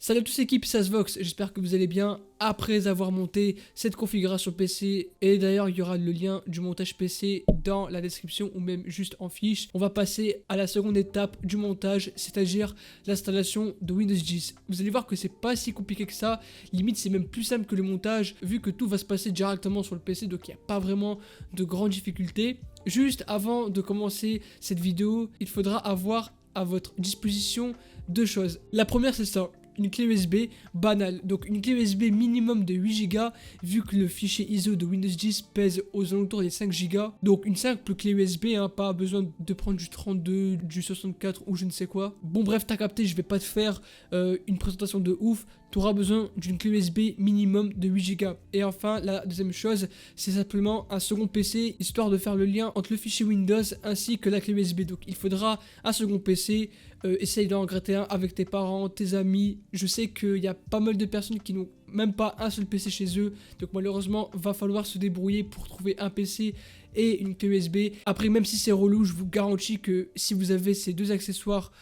Salut à tous équipe, c'est Asvox, j'espère que vous allez bien après avoir monté cette configuration PC et d'ailleurs il y aura le lien du montage PC dans la description ou même juste en fiche. On va passer à la seconde étape du montage, c'est-à-dire l'installation de Windows 10. Vous allez voir que c'est pas si compliqué que ça, limite c'est même plus simple que le montage vu que tout va se passer directement sur le PC, donc il n'y a pas vraiment de grandes difficultés. Juste avant de commencer cette vidéo, il faudra avoir à votre disposition deux choses. La première c'est ça. Une clé USB banale, donc une clé USB minimum de 8 Go vu que le fichier ISO de Windows 10 pèse aux alentours des 5 Go. Donc une simple clé USB, hein, pas besoin de prendre du 32, du 64 ou je ne sais quoi. Bon bref, t'as capté, je vais pas te faire une présentation de ouf. Tu auras besoin d'une clé USB minimum de 8 Go. Et enfin, la deuxième chose, c'est simplement un second PC, histoire de faire le lien entre le fichier Windows ainsi que la clé USB. Donc il faudra un second PC, essaye d'en gratter un avec tes parents, tes amis. Je sais qu'il y a pas mal de personnes qui n'ont même pas un seul PC chez eux. Donc malheureusement, va falloir se débrouiller pour trouver un PC et une clé USB. Après, même si c'est relou, je vous garantis que si vous avez ces deux accessoires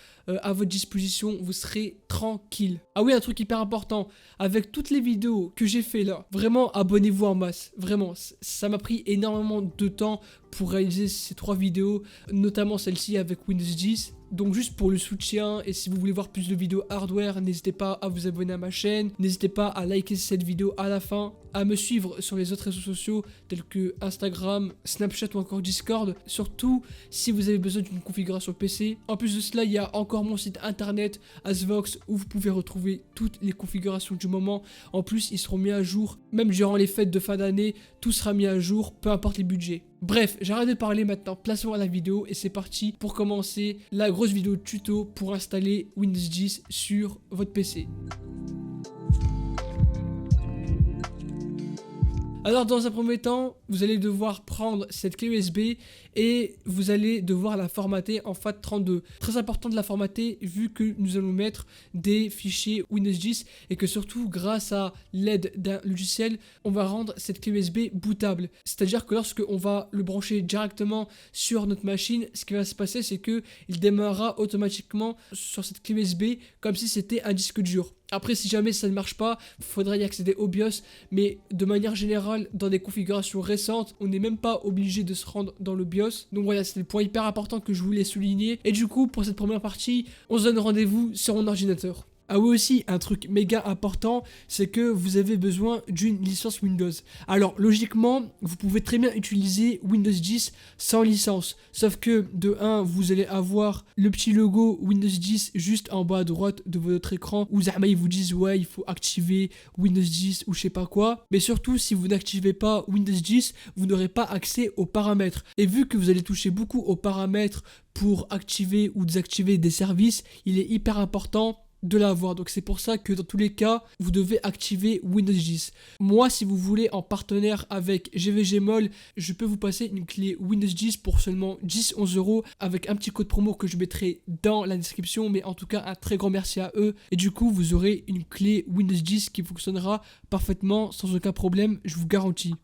à votre disposition, vous serez tranquille. Ah oui, un truc hyper important, avec toutes les vidéos que j'ai fait là, vraiment abonnez-vous en masse, vraiment, ça m'a pris énormément de temps pour réaliser ces 3 vidéos, notamment celle-ci avec Windows 10. Donc juste pour le soutien, et si vous voulez voir plus de vidéos hardware, n'hésitez pas à vous abonner à ma chaîne, n'hésitez pas à liker cette vidéo à la fin, à me suivre sur les autres réseaux sociaux tels que Instagram, Snapchat ou encore Discord, surtout si vous avez besoin d'une configuration PC. En plus de cela, il y a encore mon site internet Asvox où vous pouvez retrouver toutes les configurations du moment. En plus, ils seront mis à jour, même durant les fêtes de fin d'année, tout sera mis à jour, peu importe les budgets. Bref, j'arrête de parler maintenant, plaçons à la vidéo et c'est parti pour commencer la grosse vidéo tuto pour installer Windows 10 sur votre PC. Alors dans un premier temps, vous allez devoir prendre cette clé USB et vous allez devoir la formater en FAT32. Très important de la formater vu que nous allons mettre des fichiers Windows 10 et que surtout grâce à l'aide d'un logiciel, on va rendre cette clé USB bootable. C'est-à-dire que lorsque on va le brancher directement sur notre machine, ce qui va se passer c'est que il démarrera automatiquement sur cette clé USB comme si c'était un disque dur. Après, si jamais ça ne marche pas, il faudra y accéder au BIOS, mais de manière générale, dans des configurations récentes, on n'est même pas obligé de se rendre dans le BIOS. Donc voilà, c'est le point hyper important que je voulais souligner. Et du coup, pour cette première partie, on se donne rendez-vous sur mon ordinateur. Ah oui aussi, un truc méga important, c'est que vous avez besoin d'une licence Windows. Alors logiquement, vous pouvez très bien utiliser Windows 10 sans licence. Sauf que de 1, vous allez avoir le petit logo Windows 10 juste en bas à droite de votre écran où jamais ils vous disent ouais il faut activer Windows 10 ou je sais pas quoi. Mais surtout si vous n'activez pas Windows 10, vous n'aurez pas accès aux paramètres. Et vu que vous allez toucher beaucoup aux paramètres pour activer ou désactiver des services, il est hyper important de l'avoir. Donc c'est pour ça que dans tous les cas vous devez activer Windows 10. Moi si vous voulez en partenaire avec GVGMOL, je peux vous passer une clé Windows 10 pour seulement 10-11 € avec un petit code promo que je mettrai dans la description, mais en tout cas un très grand merci à eux et du coup vous aurez une clé Windows 10 qui fonctionnera parfaitement sans aucun problème, je vous garantis.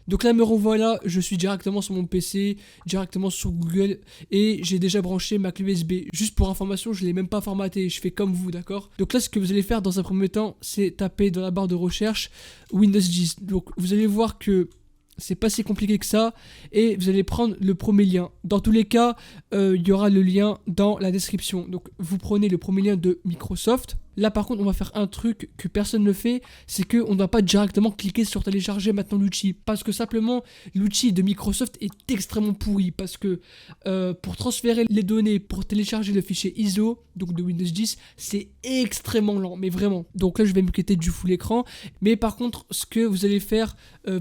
Donc là me revoilà, je suis directement sur mon PC, directement sur Google et j'ai déjà branché ma clé USB. Juste pour information, je ne l'ai même pas formaté, je fais comme vous, d'accord? Donc là ce que vous allez faire dans un premier temps, c'est taper dans la barre de recherche Windows 10. Donc vous allez voir que c'est pas si compliqué que ça et vous allez prendre le premier lien. Dans tous les cas, il y aura le lien dans la description. Donc vous prenez le premier lien de Microsoft. Là par contre on va faire un truc que personne ne fait, c'est qu'on ne va pas directement cliquer sur télécharger maintenant l'outil. Parce que simplement l'outil de Microsoft est extrêmement pourri. Parce que pour transférer les données, pour télécharger le fichier ISO, donc de Windows 10, c'est extrêmement lent, mais vraiment. Donc là je vais me quitter du full écran. Mais par contre ce que vous allez faire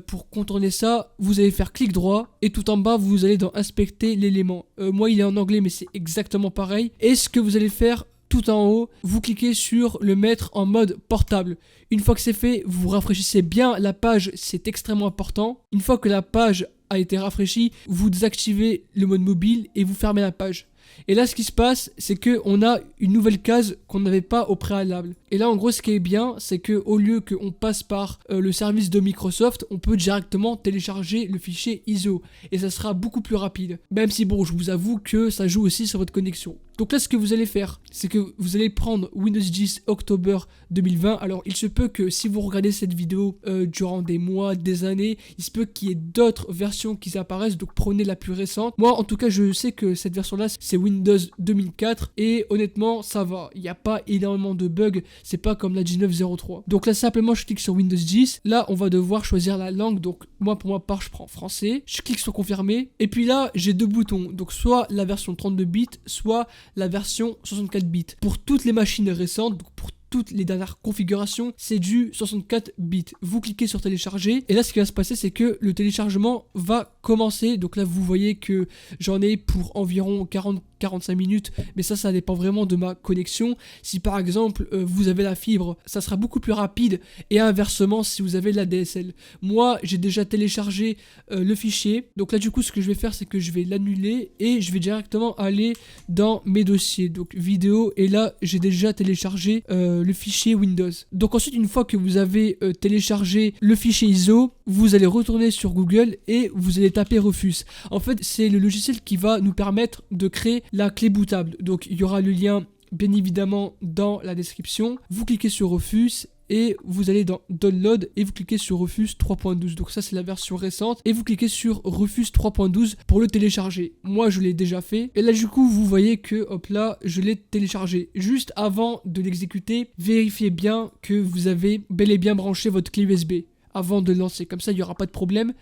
pour contourner ça, vous allez faire clic droit et tout en bas vous allez dans inspecter l'élément. Moi il est en anglais mais c'est exactement pareil. Et ce que vous allez faire tout en haut, vous cliquez sur le mettre en mode portable. Une fois que c'est fait, vous rafraîchissez bien la page, c'est extrêmement important. Une fois que la page a été rafraîchie, vous désactivez le mode mobile et vous fermez la page. Et là ce qui se passe c'est que on a une nouvelle case qu'on n'avait pas au préalable. Et là en gros ce qui est bien c'est que au lieu qu'on passe par le service de Microsoft, on peut directement télécharger le fichier ISO et ça sera beaucoup plus rapide. Même si bon je vous avoue que ça joue aussi sur votre connexion. Donc là, ce que vous allez faire, c'est que vous allez prendre Windows 10 octobre 2020. Alors, il se peut que si vous regardez cette vidéo durant des mois, des années, il se peut qu'il y ait d'autres versions qui apparaissent. Donc, prenez la plus récente. Moi, en tout cas, je sais que cette version-là, c'est Windows 2004. Et honnêtement, ça va. Il n'y a pas énormément de bugs. C'est pas comme la 19.03. Donc là, simplement, je clique sur Windows 10. Là, on va devoir choisir la langue. Donc, moi, pour ma part, je prends français. Je clique sur confirmer. Et puis là, j'ai deux boutons. Donc, soit la version 32 bits, soit la version 64 bits. Pour toutes les machines récentes, donc pour toutes les dernières configurations, c'est du 64 bits. Vous cliquez sur télécharger et là ce qui va se passer c'est que le téléchargement va commencer. Donc là vous voyez que j'en ai pour environ 40-45 minutes, mais ça dépend vraiment de ma connexion. Si par exemple vous avez la fibre, ça sera beaucoup plus rapide, et inversement si vous avez la DSL. Moi j'ai déjà téléchargé le fichier, donc là du coup ce que je vais faire c'est que je vais l'annuler et je vais directement aller dans mes dossiers, donc vidéo, et là j'ai déjà téléchargé le fichier Windows. Donc ensuite, une fois que vous avez téléchargé le fichier ISO, vous allez retourner sur Google et vous allez taper Rufus. En fait, c'est le logiciel qui va nous permettre de créer la clé bootable. Donc il y aura le lien bien évidemment dans la description. Vous cliquez sur Rufus et vous allez dans Download et vous cliquez sur Rufus 3.12. Donc ça c'est la version récente et vous cliquez sur Rufus 3.12 pour le télécharger. Moi je l'ai déjà fait et là du coup vous voyez que hop là je l'ai téléchargé. Juste avant de l'exécuter, vérifiez bien que vous avez bel et bien branché votre clé USB avant de le lancer. Comme ça il n'y aura pas de problème.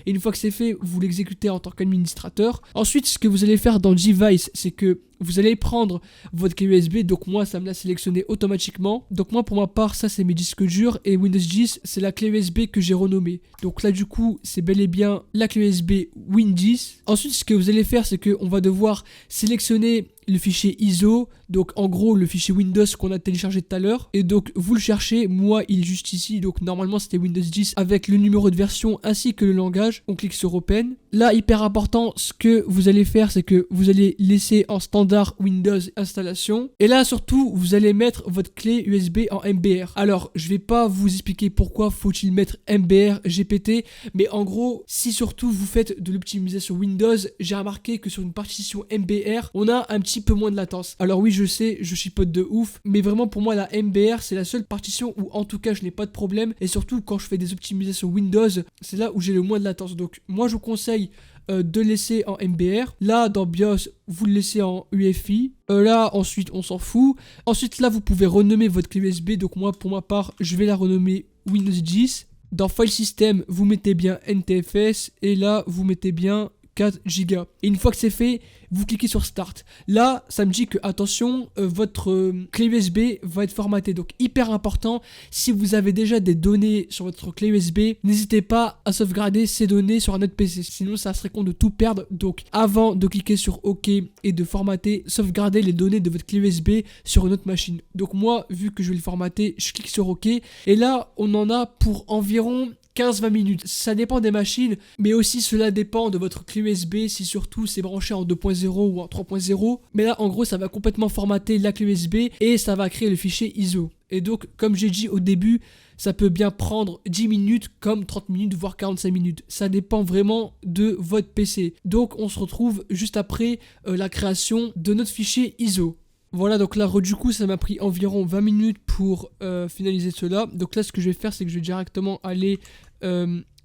Et une fois que c'est fait, vous l'exécutez en tant qu'administrateur. Ensuite, ce que vous allez faire dans Device, c'est que vous allez prendre votre clé USB. Donc moi, ça me l'a sélectionné automatiquement. Donc moi, pour ma part, ça c'est mes disques durs. Et Windows 10, c'est la clé USB que j'ai renommée. Donc là, du coup, c'est bel et bien la clé USB Win 10. Ensuite, ce que vous allez faire, c'est qu'on va devoir sélectionner le fichier ISO, donc en gros le fichier Windows qu'on a téléchargé tout à l'heure, et donc vous le cherchez. Moi il est juste ici, donc normalement c'était Windows 10 avec le numéro de version ainsi que le langage. On clique sur Open. Là, hyper important, ce que vous allez faire c'est que vous allez laisser en standard Windows installation, et là surtout vous allez mettre votre clé USB en MBR. Alors je vais pas vous expliquer pourquoi faut-il mettre MBR GPT, mais en gros si surtout vous faites de l'optimisation Windows, j'ai remarqué que sur une partition MBR on a un petit peu moins de latence. Alors oui je sais, je chipote de ouf, mais vraiment pour moi la MBR c'est la seule partition où en tout cas je n'ai pas de problème, et surtout quand je fais des optimisations Windows c'est là où j'ai le moins de latence. Donc moi je vous conseille de laisser en MBR. Là dans BIOS vous le laissez en UEFI. Là ensuite on s'en fout. Ensuite là vous pouvez renommer votre clé USB. Donc moi pour ma part je vais la renommer Windows 10. Dans File System vous mettez bien NTFS et là vous mettez bien 4 Go. Et une fois que c'est fait, vous cliquez sur Start. Là, ça me dit que, attention, votre clé USB va être formatée. Donc, hyper important, si vous avez déjà des données sur votre clé USB, n'hésitez pas à sauvegarder ces données sur un autre PC. Sinon, ça serait con de tout perdre. Donc, avant de cliquer sur OK et de formater, sauvegardez les données de votre clé USB sur une autre machine. Donc, moi, vu que je vais le formater, je clique sur OK. Et là, on en a pour environ 15-20 minutes, ça dépend des machines, mais aussi cela dépend de votre clé USB, si surtout c'est branché en 2.0 ou en 3.0. Mais là en gros ça va complètement formater la clé USB et ça va créer le fichier ISO. Et donc comme j'ai dit au début, ça peut bien prendre 10 minutes comme 30 minutes voire 45 minutes. Ça dépend vraiment de votre PC. Donc on se retrouve juste après la création de notre fichier ISO. Voilà, donc là, du coup, ça m'a pris environ 20 minutes pour finaliser cela. Donc là, ce que je vais faire, c'est que je vais directement aller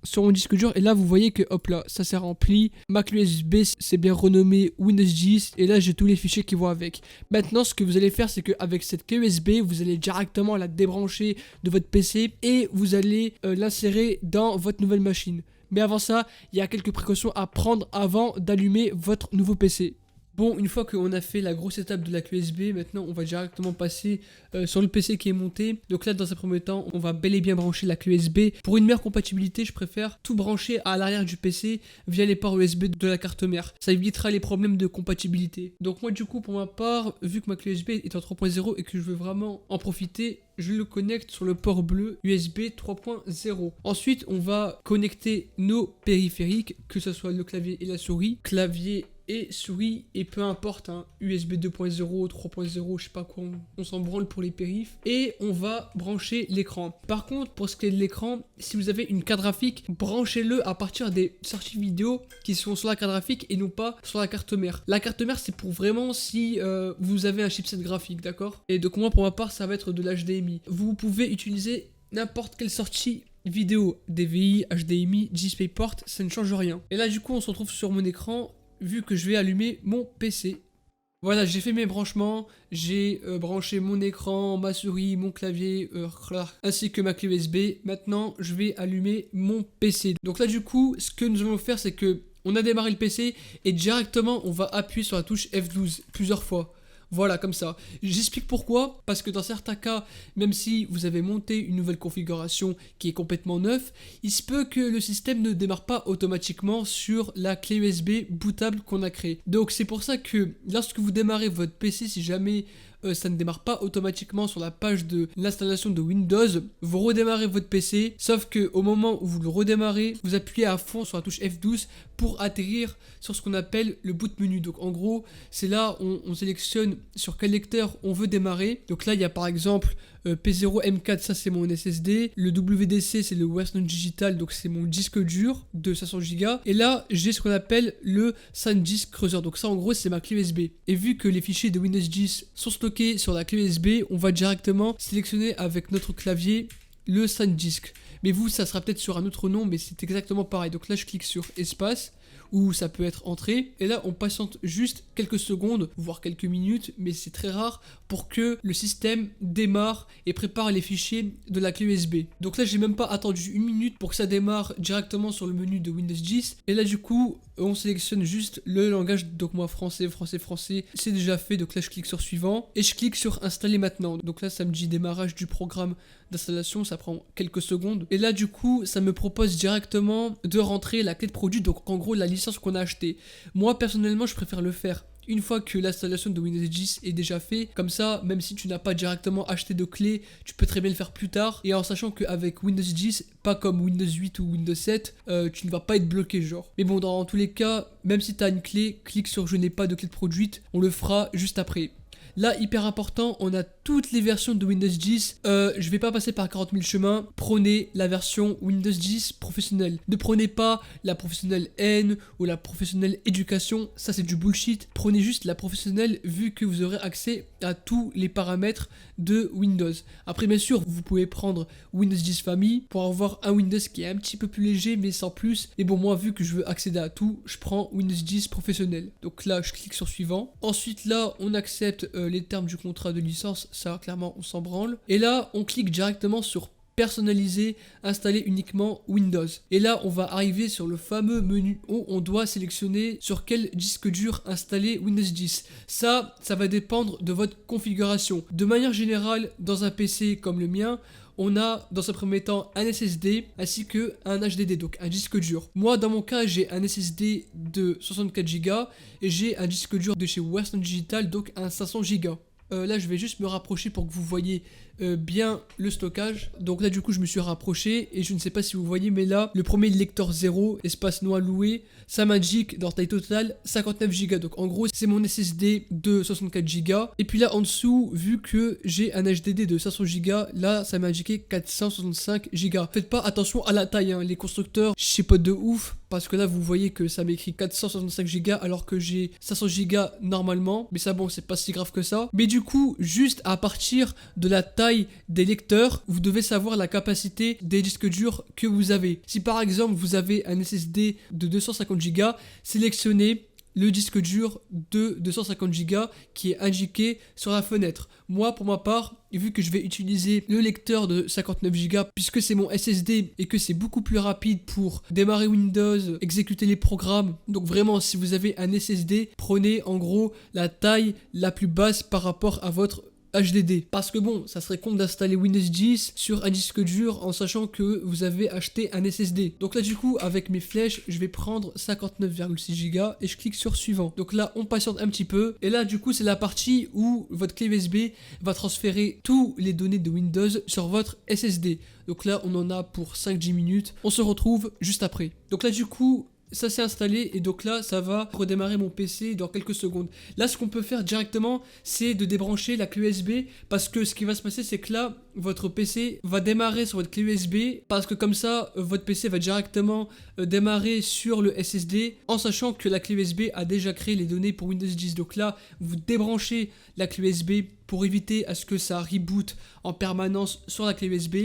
sur mon disque dur. Et là, vous voyez que, hop là, ça s'est rempli. Ma clé USB, c'est bien renommé Windows 10. Et là, j'ai tous les fichiers qui vont avec. Maintenant, ce que vous allez faire, c'est qu'avec cette clé USB, vous allez directement la débrancher de votre PC et vous allez l'insérer dans votre nouvelle machine. Mais avant ça, il y a quelques précautions à prendre avant d'allumer votre nouveau PC. Bon, une fois qu'on a fait la grosse étape de la clé USB, maintenant on va directement passer sur le PC qui est monté. Donc là, dans un premier temps, on va bel et bien brancher la clé USB. Pour une meilleure compatibilité, je préfère tout brancher à l'arrière du PC via les ports USB de la carte mère. Ça évitera les problèmes de compatibilité. Donc moi du coup, pour ma part, vu que ma clé USB est en 3.0 et que je veux vraiment en profiter, je le connecte sur le port bleu USB 3.0. Ensuite, on va connecter nos périphériques, que ce soit le clavier et la souris. Clavier et souris, et peu importe, hein, USB 2.0, 3.0, je sais pas quoi, on s'en branle pour les périphes, et on va brancher l'écran. Par contre, pour ce qui est de l'écran, si vous avez une carte graphique, branchez-le à partir des sorties vidéo qui sont sur la carte graphique et non pas sur la carte mère. La carte mère, c'est pour vraiment si vous avez un chipset graphique, d'accord? Et donc moi, pour ma part, ça va être de l'HDMI. Vous pouvez utiliser n'importe quelle sortie vidéo, DVI, HDMI, DisplayPort, ça ne change rien. Et là, du coup, on se retrouve sur mon écran, vu que je vais allumer mon PC. Voilà, j'ai fait mes branchements, j'ai branché mon écran, ma souris, mon clavier, ainsi que ma clé USB. Maintenant, je vais allumer mon PC. Donc là, du coup, ce que nous allons faire, c'est que on a démarré le PC et directement, on va appuyer sur la touche F12 plusieurs fois. Voilà, comme ça. J'explique pourquoi, parce que dans certains cas, même si vous avez monté une nouvelle configuration qui est complètement neuve, il se peut que le système ne démarre pas automatiquement sur la clé USB bootable qu'on a créée. Donc c'est pour ça que lorsque vous démarrez votre PC, si jamais ça ne démarre pas automatiquement sur la page de l'installation de Windows, vous redémarrez votre PC, sauf que au moment où vous le redémarrez, vous appuyez à fond sur la touche F12 pour atterrir sur ce qu'on appelle le boot menu. Donc en gros, c'est là où on sélectionne sur quel lecteur on veut démarrer. Donc là, il y a par exemple P0 M4, ça c'est mon SSD. Le WDC, c'est le Western Digital, donc c'est mon disque dur de 500 Go. Et là, j'ai ce qu'on appelle le SanDisk Creuser. Donc ça, en gros, c'est ma clé USB. Et vu que les fichiers de Windows 10 sont stockés sur la clé USB, on va directement sélectionner avec notre clavier le SanDisk. Mais vous, ça sera peut-être sur un autre nom, mais c'est exactement pareil. Donc là, je clique sur espace, ou ça peut être entrée, et là on patiente juste quelques secondes, voire quelques minutes, mais c'est très rare pour que le système démarre et prépare les fichiers de la clé USB. Donc là j'ai même pas attendu une minute pour que ça démarre directement sur le menu de Windows 10, et là du coup on sélectionne juste le langage, donc moi français, c'est déjà fait, donc là je clique sur suivant, et je clique sur installer maintenant. Donc là ça me dit démarrage du programme d'installation, ça prend quelques secondes, et là du coup ça me propose directement de rentrer la clé de produit, donc en gros la licence qu'on a achetée. Moi personnellement je préfère le faire une fois que l'installation de Windows 10 est déjà fait, comme ça même si tu n'as pas directement acheté de clé, tu peux très bien le faire plus tard, et en sachant qu'avec Windows 10, pas comme Windows 8 ou Windows 7, tu ne vas pas être bloqué genre. Mais bon, dans tous les cas, même si tu as une clé, clique sur je n'ai pas de clé de produite, on le fera juste après. Là, hyper important, on a toutes les versions de Windows 10. Je vais pas passer par 40 000 chemins. Prenez la version Windows 10 professionnelle. Ne prenez pas la professionnelle N ou la professionnelle éducation. Ça, c'est du bullshit. Prenez juste la professionnelle vu que vous aurez accès à tous les paramètres de Windows. Après, bien sûr, vous pouvez prendre Windows 10 Family pour avoir un Windows qui est un petit peu plus léger, mais sans plus. Et bon, moi, vu que je veux accéder à tout, je prends Windows 10 professionnel. Donc là, je clique sur suivant. Ensuite, là, on accepte les termes du contrat de licence, ça clairement on s'en branle. Et là on clique directement sur personnaliser, installer uniquement Windows. Et là on va arriver sur le fameux menu où on doit sélectionner sur quel disque dur installer Windows 10. Ça va dépendre de votre configuration. De manière générale, dans un PC comme le mien, on a dans un premier temps un SSD ainsi que un HDD, donc un disque dur. Moi dans mon cas j'ai un SSD de 64 Go et j'ai un disque dur de chez Western Digital, donc un 500 Go. Là je vais juste me rapprocher pour que vous voyez bien le stockage. Donc là du coup je me suis rapproché et je ne sais pas si vous voyez, mais là le premier lecteur 0, espace noir loué, ça m'indique dans taille totale 59 Go. Donc en gros c'est mon SSD de 64 Go. Et puis là en dessous, vu que j'ai un HDD de 500 Go, là ça m'a indiqué 465 Go. Faites pas attention à la taille, hein. Les constructeurs, je sais pas de ouf, parce que là vous voyez que ça m'écrit 465 Go alors que j'ai 500 Go normalement. Mais ça bon, c'est pas si grave que ça. Mais du coup, juste à partir de la taille des lecteurs, vous devez savoir la capacité des disques durs que vous avez. Si par exemple vous avez un SSD de 250 Go, sélectionnez le disque dur de 250 Go qui est indiqué sur la fenêtre. Moi pour ma part, vu que je vais utiliser le lecteur de 59 Go puisque c'est mon SSD et que c'est beaucoup plus rapide pour démarrer Windows, exécuter les programmes, donc vraiment si vous avez un SSD, prenez en gros la taille la plus basse par rapport à votre HDD, parce que bon, ça serait con d'installer Windows 10 sur un disque dur en sachant que vous avez acheté un SSD. Donc là du coup avec mes flèches je vais prendre 59,6 Go et je clique sur suivant. Donc là on patiente un petit peu et là du coup c'est la partie où votre clé USB va transférer tous les données de Windows sur votre SSD. Donc là on en a pour 5-10 minutes, on se retrouve juste après. Donc là du coup ça s'est installé et donc là ça va redémarrer mon PC dans quelques secondes. Là ce qu'on peut faire directement c'est de débrancher la clé USB parce que ce qui va se passer c'est que là votre PC va démarrer sur votre clé USB parce que comme ça votre PC va directement démarrer sur le SSD en sachant que la clé USB a déjà créé les données pour Windows 10. Donc là vous débranchez la clé USB pour éviter à ce que ça reboot en permanence sur la clé USB.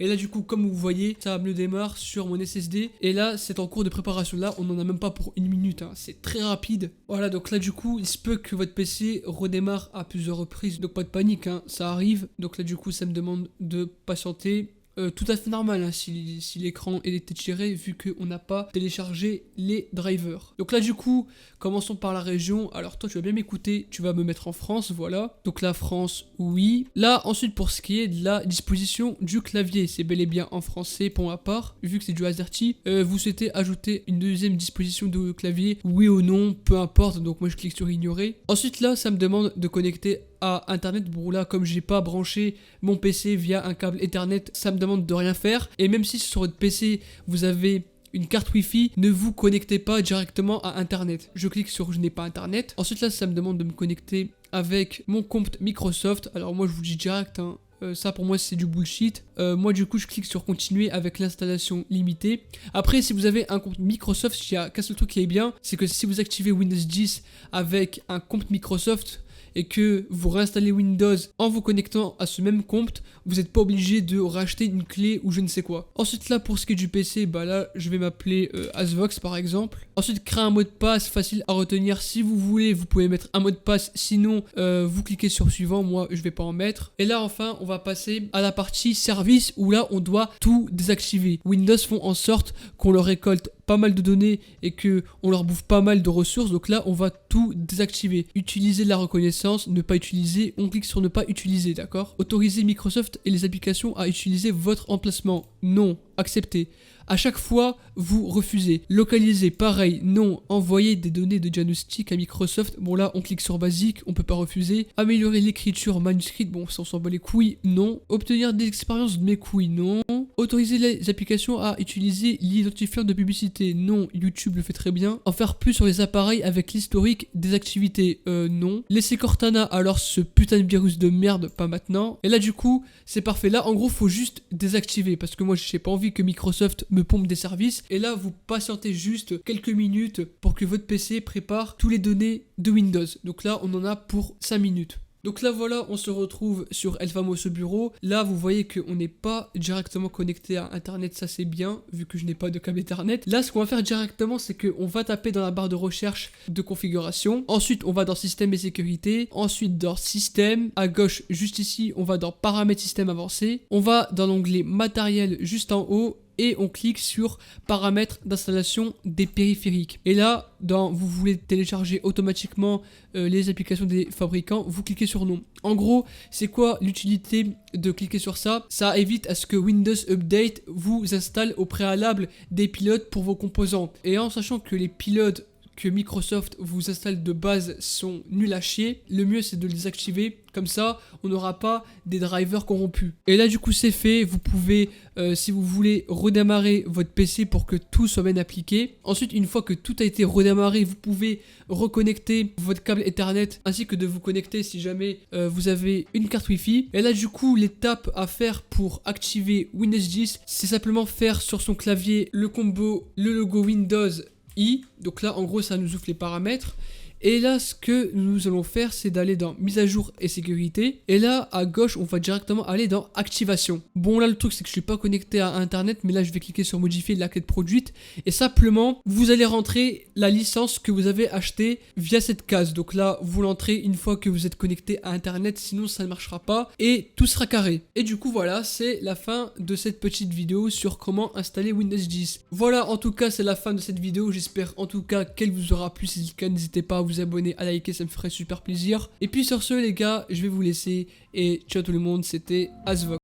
Et là du coup comme vous voyez ça me le démarre sur mon SSD. Et là c'est en cours de préparation. Là on n'en a même pas pour une minute hein. C'est très rapide. Voilà donc là du coup il se peut que votre PC redémarre à plusieurs reprises. Donc pas de panique hein, ça arrive. Donc là du coup ça me demande de patienter. Tout à fait normal hein, si l'écran est étiré vu qu'on n'a pas téléchargé les drivers. Donc là du coup commençons par la région. Alors toi tu vas bien m'écouter, tu vas me mettre en France, voilà. Donc la France oui. Là ensuite pour ce qui est de la disposition du clavier, c'est bel et bien en français pour ma part. Vu que c'est du AZERTY, vous souhaitez ajouter une deuxième disposition de clavier, oui ou non, peu importe. Donc moi je clique sur ignorer. Ensuite là ça me demande de connecter à internet. Bon là comme j'ai pas branché mon PC via un câble Ethernet, ça me demande de rien faire. Et même si sur votre PC vous avez une carte Wi-Fi, ne vous connectez pas directement à internet. Je clique sur je n'ai pas internet. Ensuite là ça me demande de me connecter avec mon compte Microsoft. Alors moi je vous dis direct hein, ça pour moi c'est du bullshit. Moi du coup je clique sur continuer avec l'installation limitée. Après si vous avez un compte Microsoft, il y a qu'un seul truc qui est bien, c'est que si vous activez Windows 10 avec un compte Microsoft et que vous réinstallez Windows en vous connectant à ce même compte, vous n'êtes pas obligé de racheter une clé ou je ne sais quoi. Ensuite là pour ce qui est du PC, bah là je vais m'appeler Asvox par exemple. Ensuite créer un mot de passe facile à retenir si vous voulez, vous pouvez mettre un mot de passe, sinon vous cliquez sur suivant, moi je vais pas en mettre. Et là enfin on va passer à la partie service où là on doit tout désactiver. Windows font en sorte qu'on leur récolte pas mal de données et que on leur bouffe pas mal de ressources, donc là on va tout désactiver. Utiliser la reconnaissance, ne pas utiliser, on clique sur ne pas utiliser, d'accord. Autoriser Microsoft et les applications à utiliser votre emplacement, non, accepter. À chaque fois, vous refusez. Localiser, pareil, non. Envoyer des données de diagnostic à Microsoft. Bon là, on clique sur basique, on peut pas refuser. Améliorer l'écriture manuscrite, bon ça on s'en bat les couilles, non. Obtenir des expériences de mes couilles, non. Autoriser les applications à utiliser l'identifiant de publicité, non. YouTube le fait très bien. En faire plus sur les appareils avec l'historique des activités, non. Laisser Cortana, alors ce putain de virus de merde, pas maintenant. Et là du coup, c'est parfait. Là en gros, faut juste désactiver parce que moi j'ai pas envie que Microsoft me pompe des services. Et là vous patientez juste quelques minutes pour que votre PC prépare tous les données de Windows. Donc là on en a pour 5 minutes. Donc là voilà, on se retrouve sur El Famoso Bureau. Là vous voyez qu'on n'est pas directement connecté à internet, ça c'est bien vu que je n'ai pas de câble Ethernet. Là ce qu'on va faire directement c'est qu'on va taper dans la barre de recherche de configuration. Ensuite on va dans système et sécurité. Ensuite dans système, à gauche juste ici on va dans paramètres système avancé. On va dans l'onglet matériel juste en haut. Et on clique sur paramètres d'installation des périphériques. Et là, vous voulez télécharger automatiquement les applications des fabricants, vous cliquez sur non. En gros, c'est quoi l'utilité de cliquer sur ça? Ça évite à ce que Windows Update vous installe au préalable des pilotes pour vos composants. Et en sachant que les pilotes que Microsoft vous installe de base sont nuls à chier, le mieux c'est de les activer, comme ça on n'aura pas des drivers corrompus. Et là du coup c'est fait, vous pouvez si vous voulez redémarrer votre PC pour que tout soit bien appliqué. Ensuite une fois que tout a été redémarré, vous pouvez reconnecter votre câble Ethernet ainsi que de vous connecter si jamais vous avez une carte Wi-Fi. Et là du coup l'étape à faire pour activer Windows 10, c'est simplement faire sur son clavier le combo, le logo Windows I, donc là en gros ça nous ouvre les paramètres. Et là ce que nous allons faire c'est d'aller dans mise à jour et sécurité. Et là à gauche on va directement aller dans activation. Bon là le truc c'est que je suis pas connecté à internet, mais là je vais cliquer sur modifier la clé de produite. Et simplement vous allez rentrer la licence que vous avez achetée via cette case. Donc là vous l'entrez une fois que vous êtes connecté à internet, sinon ça ne marchera pas et tout sera carré. Et du coup voilà, c'est la fin de cette petite vidéo sur comment installer Windows 10. Voilà, en tout cas c'est la fin de cette vidéo. J'espère en tout cas qu'elle vous aura plu. Si c'est le cas, n'hésitez pas à vous abonner, à liker, ça me ferait super plaisir. Et puis sur ce les gars, je vais vous laisser et ciao tout le monde, c'était Asvox.